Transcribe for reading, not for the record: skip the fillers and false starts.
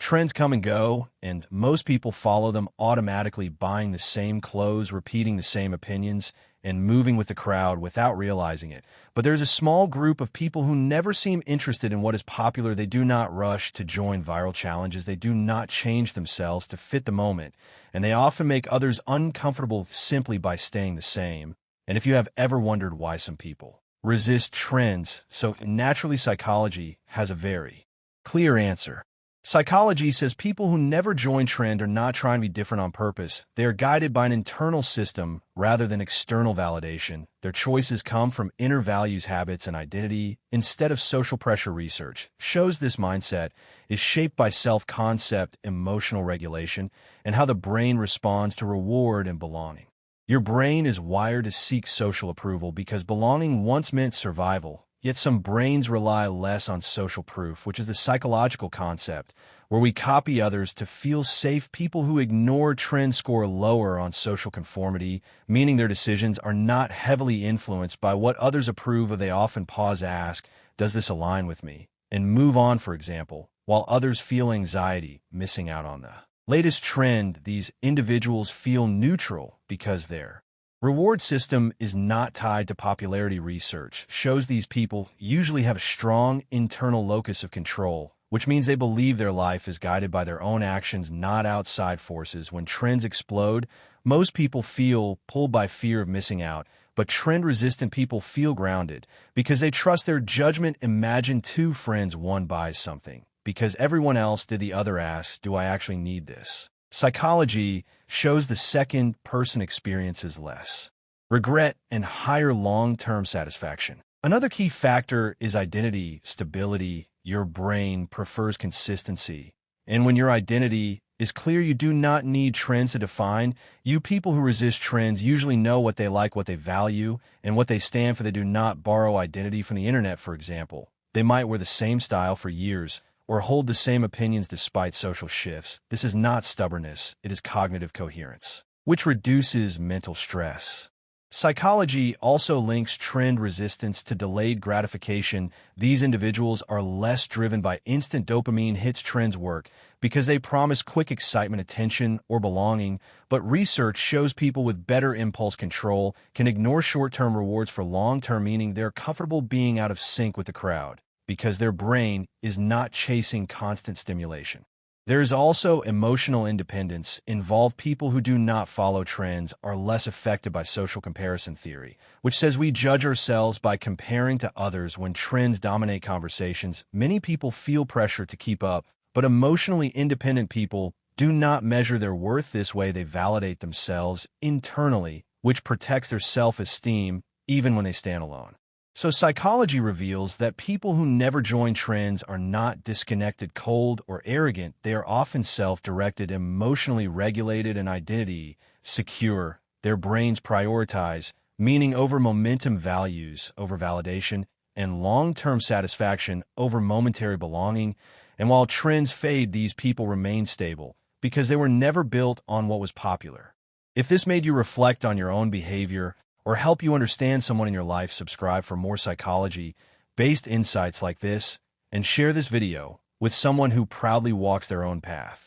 Trends come and go, and most people follow them automatically, buying the same clothes, repeating the same opinions, and moving with the crowd without realizing it. But there's a small group of people who never seem interested in what is popular. They do not rush to join viral challenges. They do not change themselves to fit the moment, and they often make others uncomfortable simply by staying the same. And if you have ever wondered why some people resist trends, so naturally psychology has a very clear answer. Psychology says people who never join trend are not trying to be different on purpose. They are guided by an internal system rather than external validation. Their choices come from inner values, habits, and identity instead of social pressure. Research shows this mindset is shaped by self-concept, emotional regulation, and how the brain responds to reward and belonging. Your brain is wired to seek social approval because belonging once meant survival. Yet some brains rely less on social proof, which is the psychological concept, where we copy others to feel safe. People who ignore trends score lower on social conformity, meaning their decisions are not heavily influenced by what others approve of. They often pause, ask, does this align with me? And move on, for example, while others feel anxiety, missing out on the latest trend. These individuals feel neutral because their reward system is not tied to popularity. Research shows these people usually have a strong internal locus of control, which means they believe their life is guided by their own actions, not outside forces. When trends explode, most people feel pulled by fear of missing out, but trend-resistant people feel grounded because they trust their judgment. Imagine two friends, one buys something because everyone else did, the other asks, do I actually need this? Psychology shows the second person experiences less regret and higher long-term satisfaction. Another key factor is identity stability. Your brain prefers consistency, and when your identity is clear, you do not need trends to define you. People who resist trends usually know what they like, what they value, and what they stand for. They do not borrow identity from the internet, for example. They might wear the same style for years or hold the same opinions despite social shifts. This is not stubbornness, it is cognitive coherence, which reduces mental stress. Psychology also links trend resistance to delayed gratification. These individuals are less driven by instant dopamine hits. Trends work because they promise quick excitement, attention, or belonging, but research shows people with better impulse control can ignore short-term rewards for long-term meaning. They're comfortable being out of sync with the crowd because their brain is not chasing constant stimulation. There is also emotional independence involved. People who do not follow trends are less affected by social comparison theory, which says we judge ourselves by comparing to others. When trends dominate conversations, many people feel pressure to keep up, but emotionally independent people do not measure their worth this way. They validate themselves internally, which protects their self-esteem even when they stand alone. So psychology reveals that people who never join trends are not disconnected, cold, or arrogant. They are often self-directed, emotionally regulated, and identity secure. Their brains prioritize meaning over momentum, values over validation, and long-term satisfaction over momentary belonging. And while trends fade, these people remain stable because they were never built on what was popular. If this made you reflect on your own behavior or help you understand someone in your life, subscribe for more psychology-based insights like this, and share this video with someone who proudly walks their own path.